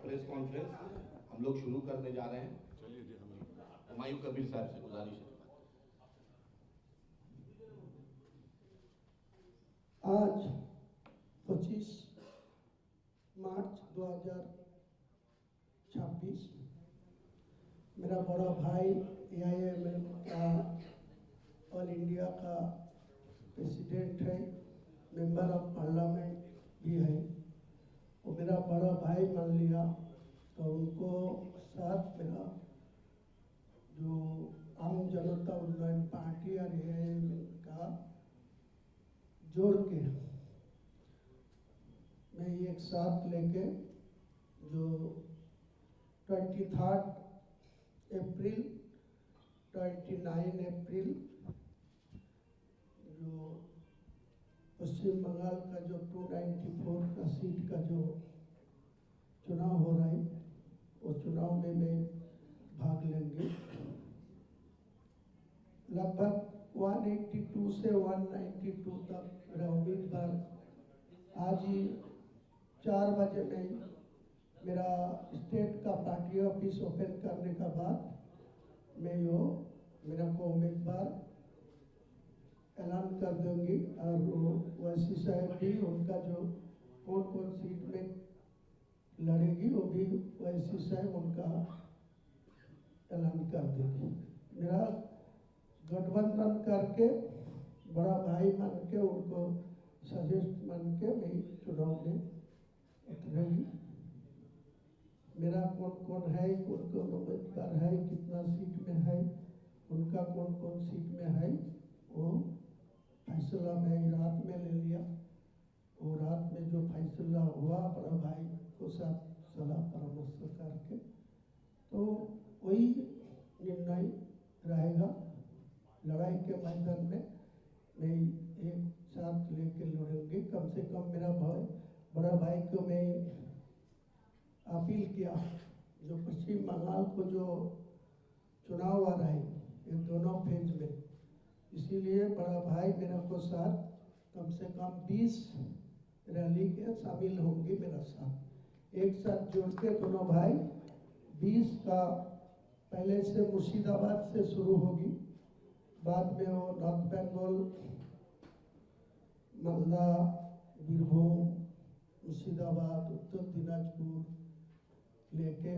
Press conference हम लोग शुरू करने जा रहे हैं। चलिए जी, हमें हुमायूं कबीर साहब से गुजारिश है। आज 25 मार्च 2026 मेरा बड़ा भाई AIMM का ऑल इंडिया का प्रेसिडेंट है, मेंबर ऑफ पार्लियामेंट भी है। वो मेरा बड़ा भाई मान लिया, तो उनको साथ मेरा जो आम जनता उन्नयन पार्टी और AIMM का जोड़ के मैं एक साथ लेके जो 23 अप्रैल 29 अप्रैल जो पश्चिम बंगाल का जो 294 का सीट का जो चुनाव हो रहा है, वो चुनाव में मैं भाग लेंगे। लगभग 182 से 192 तक मेरा उम्मीदवार आज ही 4 बजे में मेरा स्टेट का पार्टी ऑफिस ओपन करने का बाद मैं यो मेरा को उम्मीदवार ऐलान कर दूंगी। और वो वैसी साहब भी उनका जो कौन कौन सीट में लड़ेगी वो भी वैसी साहब उनका ऐलान कर देगी। मेरा गठबंधन करके बड़ा भाई मान के उनको सजेस्ट मान के मैं चुनाव में उतरेगी। मेरा कौन कौन है, कौन कौन उम्मीदवार है, कितना सीट में है, उनका कौन कौन सीट में है, वो फैसला मैं रात में ले लिया। और रात में जो फैसला हुआ बड़ा भाई को साथ सलाह परामर्श करके, तो वही निर्णय रहेगा। लड़ाई के मैदान में मैं एक साथ लेके लड़ूंगी। कम से कम मेरा भाई बड़ा भाई को मैं अपील किया, जो पश्चिम बंगाल को जो चुनाव आ रहा है ये दोनों फेज में, इसीलिए बड़ा भाई मेरा को साथ कम से कम 20 रैली के शामिल होंगे मेरा साथ। एक साथ जोड़ के दोनों भाई 20 का पहले से मुर्शिदाबाद से शुरू होगी, बाद में वो नॉर्थ बंगाल, मालदा, बीरभूम, मुर्शिदाबाद, उत्तर दिनाजपुर लेके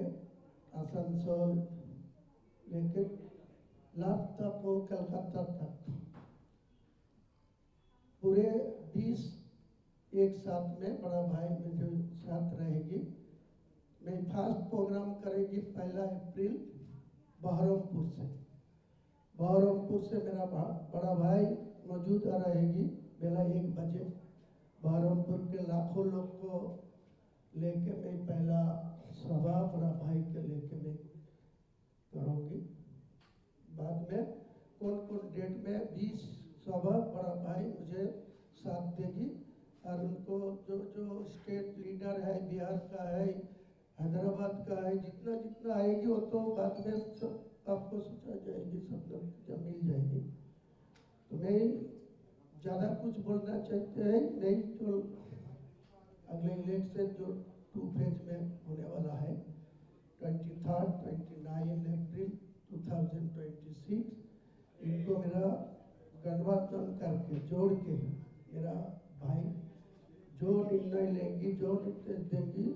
आसनसोल लेके लास्ट तक वो कलकत्ता तक पूरे 20 एक साथ में बड़ा भाई मेरे साथ रहेगी। मैं फर्स्ट प्रोग्राम करेगी 1 अप्रैल बहरमपुर से मेरा बड़ा भाई मौजूद रहेगी बेला 1 बजे। बहरमपुर के लाखों लोग को लेके मैं पहला सभा बड़ा भाई के लेके मैं करूँगी। बाद में कौन कौन डेट में 20 सभा बड़ा भाई मुझे साथ देगी। और उनको जो जो स्टेट लीडर है, बिहार का है, हैदराबाद का है, जितना जितना आएगी वो तो बाद में सब आपको सोचा जाएगी, सब लोग जब मिल जाएगी। तो मैं ज़्यादा कुछ बोलना चाहते हैं नहीं, तो अगले इलेक्शन जो 2 फेज में होने वाला है 23 29 अप्रैल 2026, इनको मेरा गठबंधन करके जोड़ के मेरा भाई जो निर्णय लेंगी, जो निर्देश देंगी,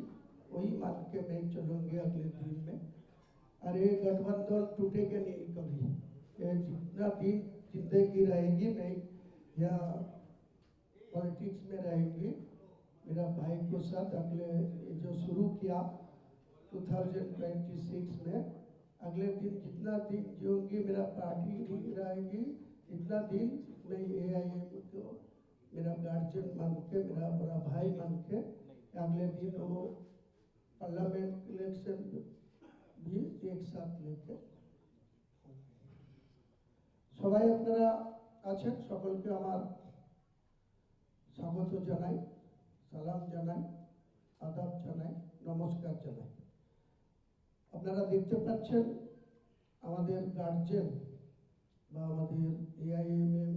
वही मान के मैं चलूँगी अगले दिन में। अरे गठबंधन टूटेगा नहीं कभी, ये जितना दिन जिंदगी रहेगी मैं या पॉलिटिक्स में रहेंगी मेरा भाई को साथ। अगले जो शुरू किया 2026 में, अगले दिन जितना दिन जीऊंगी मेरा पार्टी नहीं रहेगी, इतना दिन मैं AIM को मेरा गार्जियन मान के, मेरा बड़ा भाई मान के, अगले दिन वो पार्लियामेंट इलेक्शन भी एक साथ लेके সবাই আপনারা আছেন, সকলকে আমার স্বাগত জানাই, সালাম জানাই, আদাব জানাই, নমস্কার জানাই। আপনারা দেখতে পাচ্ছেন আমাদের গার্জিয়ান বা আমাদের AIMM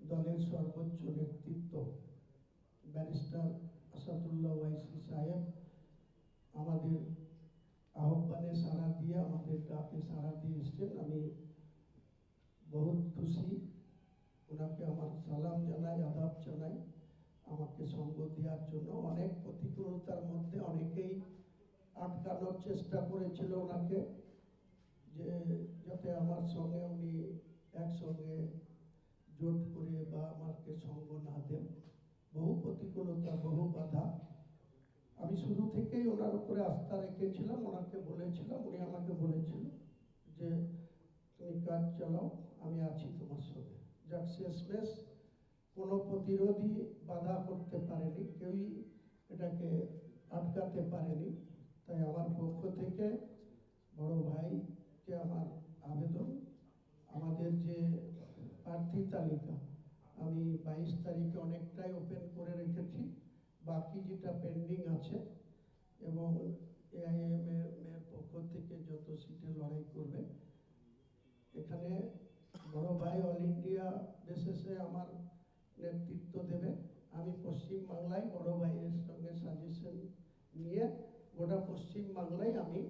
দলের সর্বোচ্চ নেতৃত্ব ব্যারিস্টার আসাদুল্লাহ ওয়াইসি সাহেব আমাদের আমাদের ডাকে সাড়া দিয়ে এসছেন। আমি বহুত খুশি, ওনাকে আমার সালাম জানাই, আদাব জানাই আমাকে সঙ্গ দেওয়ার জন্য। অনেক প্রতিকূলতার মধ্যে অনেকেই আটকানোর চেষ্টা করেছিল ওনাকে, যে যাতে আমার সঙ্গে উনি একসঙ্গে জোট করে বা আমাকে সঙ্গ না দেন। বহু প্রতিকূলতা, বহু বাধা। আমি শুরু থেকেই ওনার উপরে আস্থা রেখেছিলাম, ওনাকে বলেছিলাম, উনি আমাকে বলেছিল যে তুমি কাজ চালাও, আমি আছি তোমার সঙ্গে। যাক, শেষমেশ কোনো প্রতিরোধী বাধা করতে পারেনি, কেউই এটাকে আটকাতে পারেনি। তাই আমার পক্ষ থেকে বড় ভাইকে আমার আবেদন, আমাদের যে প্রার্থী তালিকা আমি 22 তারিখে অনেকটাই ওপেন করে রেখেছি, বাকি যেটা পেন্ডিং আছে, এবং এআইএম এর পক্ষ থেকে যত সিটে লড়াই করবে, এখানে বড় ভাই অল ইন্ডিয়া বেসিসে আমার নেতৃত্ব দেবে। আমি পশ্চিম বাংলায় বড় ভাইয়ের সঙ্গে সাজেশন নিয়ে গোটা পশ্চিম বাংলায় আমি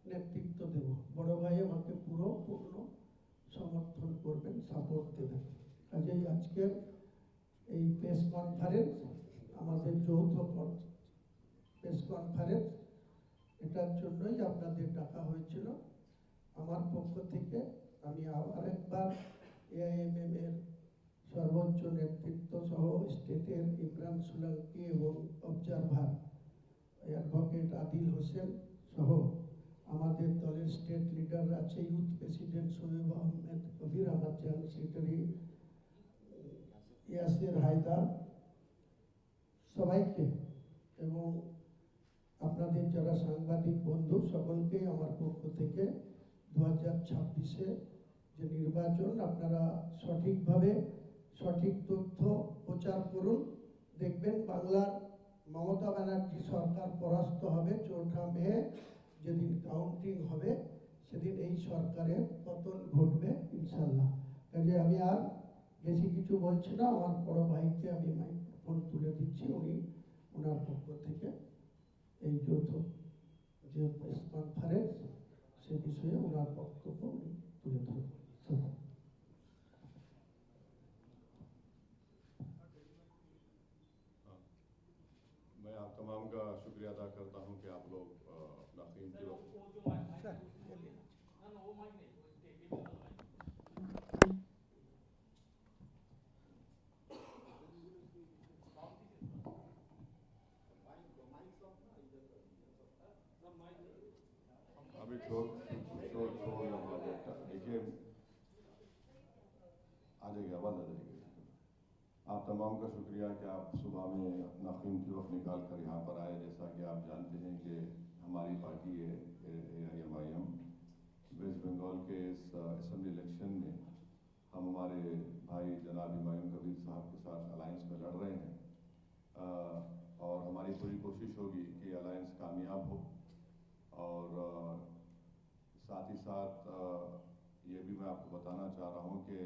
নেতৃত্ব দেব। বড় ভাই আমাকে পূর্ণ সমর্থন করবেন, সাপোর্ট দেবেন। কাজেই আজকের এই প্রেস কনফারেন্স, আমাদের যৌথ প্রেস কনফারেন্স, এটার জন্যই আপনাদের ডাকা হয়েছিল। আমার পক্ষ থেকে আমি আবার একবার এআইএমএম এর সর্বোচ্চ নেতৃত্ব সহ স্টেটের ইমরান সোলাঙ্কি এবং অবজারভার অ্যাডভোকেট আদিল হোসেন সহ আমাদের দলের স্টেট লিডার আছে, ইউথ প্রেসিডেন্ট শোয়েব আহমেদ কবির, আমার জেনারেল সেক্রেটারি ইয়াসির হায়দার, সবাইকে এবং আপনাদের যারা সাংবাদিক বন্ধু সকলকেই আমার পক্ষ থেকে 2026-এ যে নির্বাচন, আপনারা সঠিকভাবে সঠিক তথ্য প্রচার করুন। দেখবেন বাংলার মমতা ব্যানার্জি সরকার পরাস্ত হবে। 4 মে যেদিন কাউন্টিং হবে সেদিন এই সরকারের পতন ঘটবে ইনশাল্লাহ। কাজে আমি আর বেশি কিছু বলছি না, আমার বড় ভাইকে আমি মাইক্রোফোন তুলে দিচ্ছি, উনি ওনার পক্ষ থেকে এই যৌথ যে প্রেস কনফারেন্স সে বিষয়ে ওনার বক্তব্য উনি তুলে ধরবেন। मैं आप तमाम का शुक्रिया अदा करता हूं कि आप लोग अपना कीमती वक्त अभी छोड़ देखिए आ जाएगी, आवाज़ आ जाएगी। आप तमाम का शुक्रिया कि आप सुबह में अपना कीमती वक्त निकाल कर यहाँ पर आए। जैसा कि आप जानते हैं कि हमारी पार्टी है AIMIM, वेस्ट बंगाल के इस असेंबली इलेक्शन में हम हमारे भाई जनाब हुमायूं कबीर साहब के साथ अलायंस में लड़ रहे हैं, और हमारी पूरी कोशिश होगी कि अलायंस कामयाब हो। और साथ ही साथ ये भी मैं आपको बताना चाह रहा हूँ कि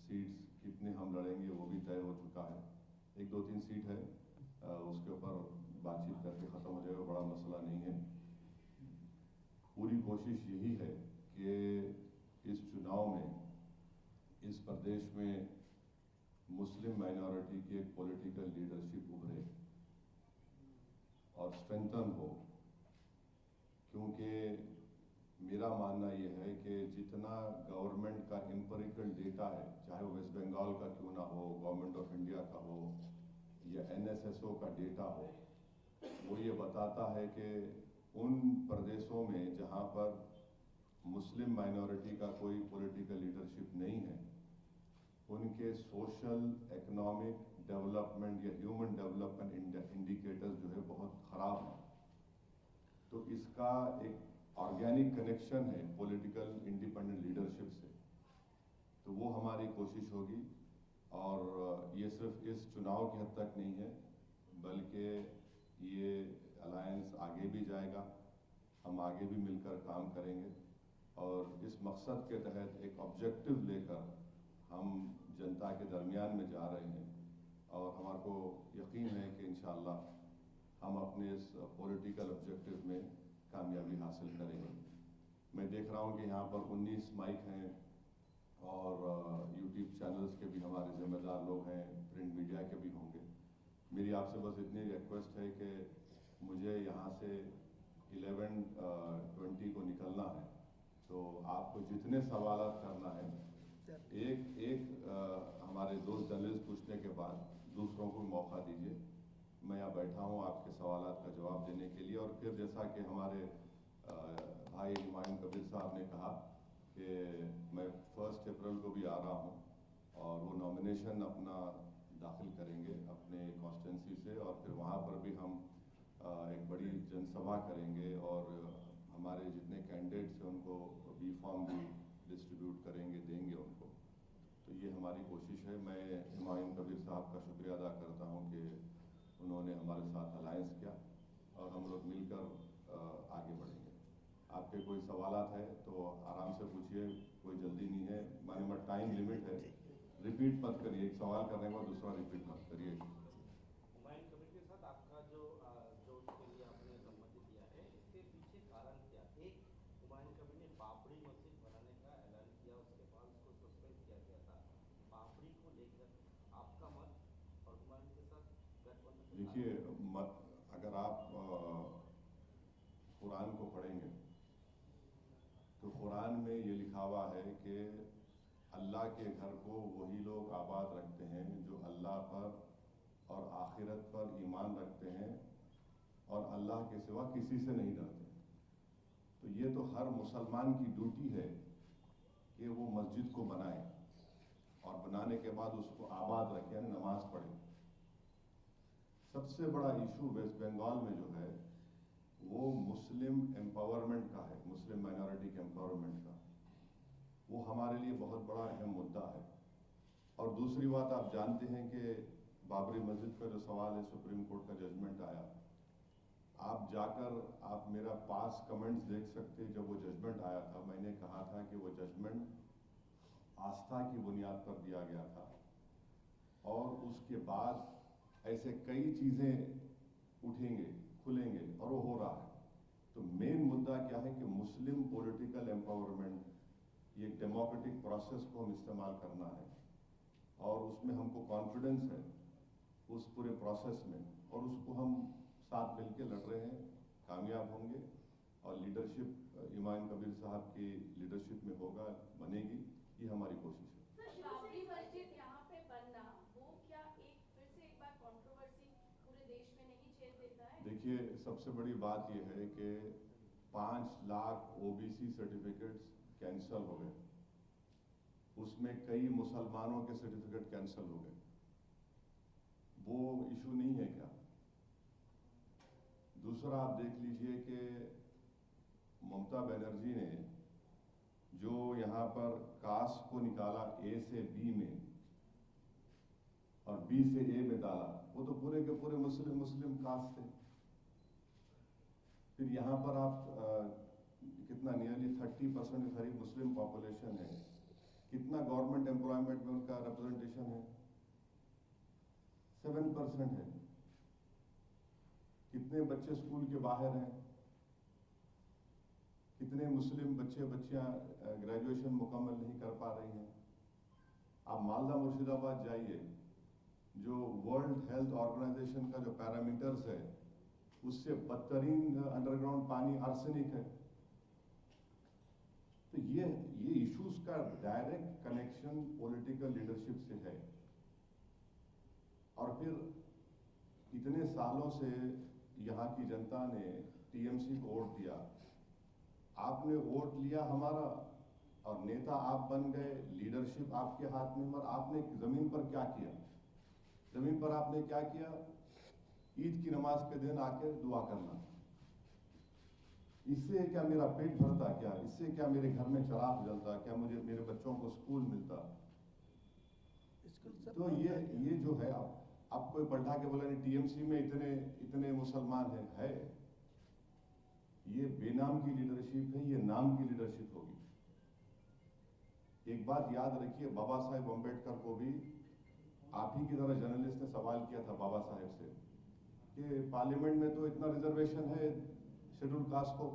सीट्स कितने हम लड़ेंगे वो भी तय हो चुका है। 1-2-3 सीट है, उसके ऊपर बातचीत करके ख़त्म हो जाएगा, बड़ा मसला नहीं है। पूरी कोशिश यही है कि इस चुनाव में इस प्रदेश में मुस्लिम माइनॉरिटी की एक पॉलिटिकल लीडरशिप उभरे और स्ट्रेंथन हो, क्योंकि मेरा मानना ये है कि जितना गवर्नमेंट का एम्पिरिकल डेटा है, चाहे वो वेस्ट बंगाल का क्यों ना हो, गवर्नमेंट ऑफ इंडिया का हो या NSSO का डेटा हो, वो ये बताता है कि उन प्रदेशों में जहाँ पर मुस्लिम माइनॉरिटी का कोई पॉलिटिकल लीडरशिप नहीं है, उनके सोशल, इकोनॉमिक डेवलपमेंट या ह्यूमन डेवलपमेंट इंडिकेटर्स जो है बहुत ख़राब हैं। तो इसका एक ऑर्गेनिक कनेक्शन है पॉलिटिकल इंडिपेंडेंट लीडरशिप से। तो वो हमारी कोशिश होगी, और ये सिर्फ इस चुनाव की हद तक नहीं है, बल्कि ये अलायंस आगे भी जाएगा, हम आगे भी मिलकर काम करेंगे, और इस मकसद के तहत एक ऑब्जेक्टिव लेकर हम जनता के दरमियान में जा रहे हैं। और हमारे को यकीन है कि इंशाअल्लाह हम अपने इस पॉलिटिकल ऑब्जेक्टिव में कामयाबी हासिल करेंगे। मैं देख रहा हूँ कि यहाँ पर 19 माइक हैं और यूट्यूब चैनल्स के भी हमारे जिम्मेदार लोग हैं, प्रिंट मीडिया के भी होंगे। मेरी आपसे बस इतनी रिक्वेस्ट है कि मुझे यहाँ से 11:20 को निकलना है, तो आपको जितने सवाल करना है एक हमारे दोस्त जर्नलिस्ट पूछने के बाद दूसरों को मौका दीजिए। मैं यहाँ बैठा हूँ आपके सवालात का जवाब देने के लिए। और फिर जैसा कि हमारे भाई हुमायूं कबीर साहब ने कहा कि मैं 1 अप्रैल को भी आ रहा हूँ और वो नॉमिनेशन अपना दाखिल करेंगे अपने कॉन्स्टिट्यूंसी से, और फिर वहाँ पर भी हम एक बड़ी जनसभा करेंगे और हमारे जितने कैंडिडेट्स हैं उनको बी फॉर्म भी डिस्ट्रीब्यूट करेंगे, देंगे उनको। तो ये हमारी कोशिश है। मैं हुमायूं कबीर साहब का शुक्रिया अदा करता हूँ कि उन्होंने हमारे साथ अलायंस किया और हम लोग मिलकर आगे बढ़ेंगे। आपके कोई सवालात है तो आराम से पूछिए, कोई जल्दी नहीं है। हमारे पास टाइम लिमिट है। रिपीट मत करिए, एक सवाल करने के बाद दूसरा रिपीट मत करिए। हुमायूं कबीर के साथ आपका जो उसके लिए आपने सम्मति दिया है, इसके पीछे कारण क्या? एक, हुमायूं कबीर ने बाबरी मस्जिद बनाने का ऐलान किया, उसके बाद उसको सस्पेंड किया गया था। बाबरी को लेकर आपका मत और हुमायूं के साथ गठबंधन। देखिए, अगर आप कुरान को पढ़ेंगे तो कुरान में ये लिखा हुआ है कि अल्लाह के घर को वही लोग आबाद रखते हैं जो अल्लाह पर और आखिरत पर ईमान रखते हैं और अल्लाह के सिवा किसी से नहीं डरते। तो ये तो हर मुसलमान की ड्यूटी है कि वो मस्जिद को बनाए और बनाने के बाद उसको आबाद रखें, यानी नमाज पढ़े। सबसे बड़ा इशू वेस्ट बंगाल में जो है वो मुस्लिम एम्पावरमेंट का है, मुस्लिम माइनॉरिटी के एम्पावरमेंट का। वो हमारे लिए बहुत बड़ा अहम मुद्दा है। और दूसरी बात, आप जानते हैं कि बाबरी मस्जिद का जो सवाल है, सुप्रीम कोर्ट का जजमेंट आया। आप जाकर आप मेरा पास कमेंट्स देख सकते हैं। जब वो जजमेंट आया था, मैंने कहा था कि वो जजमेंट आस्था की बुनियाद पर दिया गया था और उसके बाद ऐसे कई चीज़ें उठेंगे, खुलेंगे, और वो हो रहा है। तो मेन मुद्दा क्या है कि मुस्लिम पॉलिटिकल एम्पावरमेंट, ये डेमोक्रेटिक प्रोसेस को हम इस्तेमाल करना है और उसमें हमको कॉन्फिडेंस है उस पूरे प्रोसेस में, और उसको हम साथ मिलकर लड़ रहे हैं, कामयाब होंगे। और लीडरशिप हुमायूं कबीर साहब की लीडरशिप में होगा, बनेगी, ये हमारी कोशिश है। बाबरी मस्जिद यहाँ पे बनना, वो क्या फिर से एक बार कंट्रोवर्सी पूरे देश में नहीं छेड़ देता है? देखिए, सबसे बड़ी बात यह है कि 5 लाख OBC सर्टिफिकेट्स कैंसिल हो गए, उसमें कई मुसलमानों के सर्टिफिकेट कैंसिल हो गए। वो इशू नहीं है क्या? दूसरा, आप देख लीजिए कि ममता बनर्जी ने जो यहाँ पर कास्ट को निकाला A से B में और B से A में डाला, वो तो पूरे के पूरे मुस्लिम कास्ट थे। फिर यहाँ पर आप कितना नियरली 30% के करीब मुस्लिम पॉपुलेशन है। कितना गवर्नमेंट एम्प्लॉयमेंट में उनका रिप्रेजेंटेशन है? 7% है। कितने बच्चे स्कूल के बाहर हैं? कितने मुस्लिम बच्चियां ग्रेजुएशन मुकम्मल नहीं कर पा रही हैं? आप मालदा मुर्शिदाबाद जाइए, जो वर्ल्ड हेल्थ ऑर्गेनाइजेशन का जो पैरामीटर्स है उससे बदतरीन अंडरग्राउंड पानी आर्सेनिक है। तो ये इश्यूज का डायरेक्ट कनेक्शन पॉलिटिकल लीडरशिप से है। और फिर इतने सालों से यहाँ की जनता ने TMC को वोट दिया, आपने वोट लिया हमारा और नेता आप बन गए, लीडरशिप आपके हाथ में, और आपने जमीन पर क्या किया? जमीन पर आपने क्या किया? ईद की नमाज के दिन आके दुआ करना। इससे क्या मेरा पेट भरता? क्या इससे क्या मेरे घर में चिराग जलता? क्या मुझे मेरे बच्चों को स्कूल मिलता? तो ये जो है, आप कोई पलटा के बोला नहीं TMC में इतने मुसलमान है। ये बेनाम की लीडरशिप है, ये नाम की लीडरशिप होगी। एक बात याद रखिए, बाबा साहेब अम्बेडकर को भी आप ही की तरह जर्नलिस्ट ने सवाल किया था बाबा साहेब से कि पार्लियामेंट में तो इतना रिजर्वेशन है शेड्यूल कास्ट को,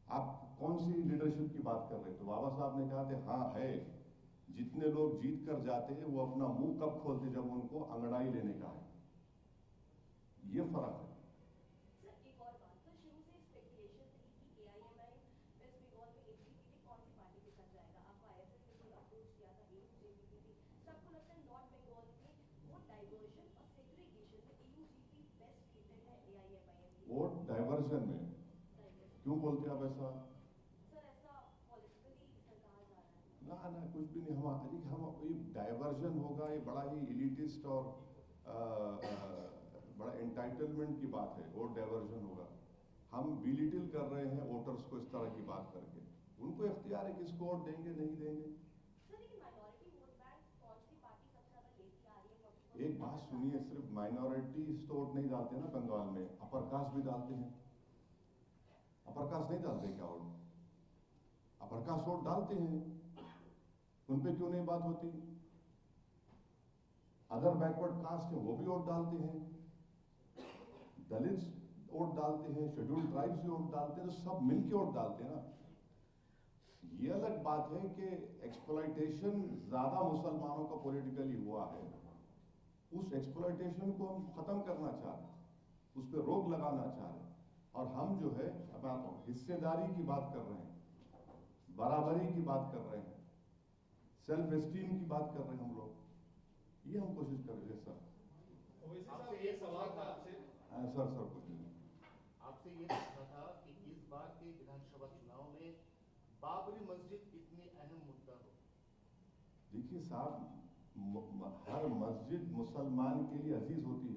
आप कौन सी लीडरशिप की बात कर रहे हैं? तो बाबा साहब ने कहा थे हाँ है, जितने लोग जीत कर जाते हैं वो अपना मुंह कब खोलते जब उनको अंगड़ाई लेने का है, ये फर्क है। सर एक और बात, तो शुरू से स्पेकुलेशन थी कि एआईएमआईएम वेस्ट बंगाल में एबीवीपी कौन सी पार्टी के साथ जाएगा। आपको आईएसएफ ने भी अप्रोच किया था, एयूजेपीपी। सबको लगता है नॉर्थ बंगाल में वोट डाइवर्जन और सेग्रीगेशन में एयूजेपी बेस्ट सीटेड है एआईएमआईएम की। वोट डाइवर्जन में डाइवर्जन क्यों बोलते हैं आप ऐसा? सर ऐसा पॉलिटिकली सर कहा जा रहा है। ना कुछ भी नहीं। हम ये डाइवर्जन होगा, ये बड़ा ही इलिटिस्ट और बड़ा एंटाइटलमेंट की बात है। वोट डाइवर्जन होगा, हम बिलिटिल कर रहे हैं वोटर्स को इस तरह की बात करके। उनको इख्तियार है किसको वोट देंगे नहीं देंगे। सर लेकिन माइनॉरिटी वोट बैंक कौन सी पार्टी सबसे ज्यादा लेती आ रही है? 40% एक बात सुनिए, सिर्फ माइनॉरिटी तो वोट नहीं डालते ना बंगाल में, अपर कास्ट भी डालते हैं। अपर कास्ट नहीं डालते क्या वोट? अपर कास्ट वोट डालते हैं, उन पे क्यों नहीं बात होती? अदर बैकवर्ड कास्ट है वो भी वोट डालते हैं, दलित वोट डालते हैं, शेड्यूल्ड ट्राइब्स भी वोट डालते हैं, तो सब मिलके वोट डालते हैं ना। ये अलग बात है कि एक्सप्लॉइटेशन ज्यादा मुसलमानों का पॉलिटिकली हुआ है, उस एक्सप्लॉइटेशन को हम खत्म करना चाह रहे हैं, उस पर रोक लगाना चाह रहे हैं। और हम जो है अब हिस्सेदारी की बात कर रहे हैं, बराबरी की बात कर रहे हैं, सेल्फ एस्टीम की बात कर रहे हैं हम लोग, ये हम कोशिश कर रहे हैं सर। आपसे ये सवाल था सर कुछ नहीं। आपसे ये पूछना था कि इस बार के विधानसभा चुनाव में बाबरी मस्जिद कितनी अहम मुद्दा हो? देखिए साहब, हर मस्जिद मुसलमान के लिए अजीज होती है।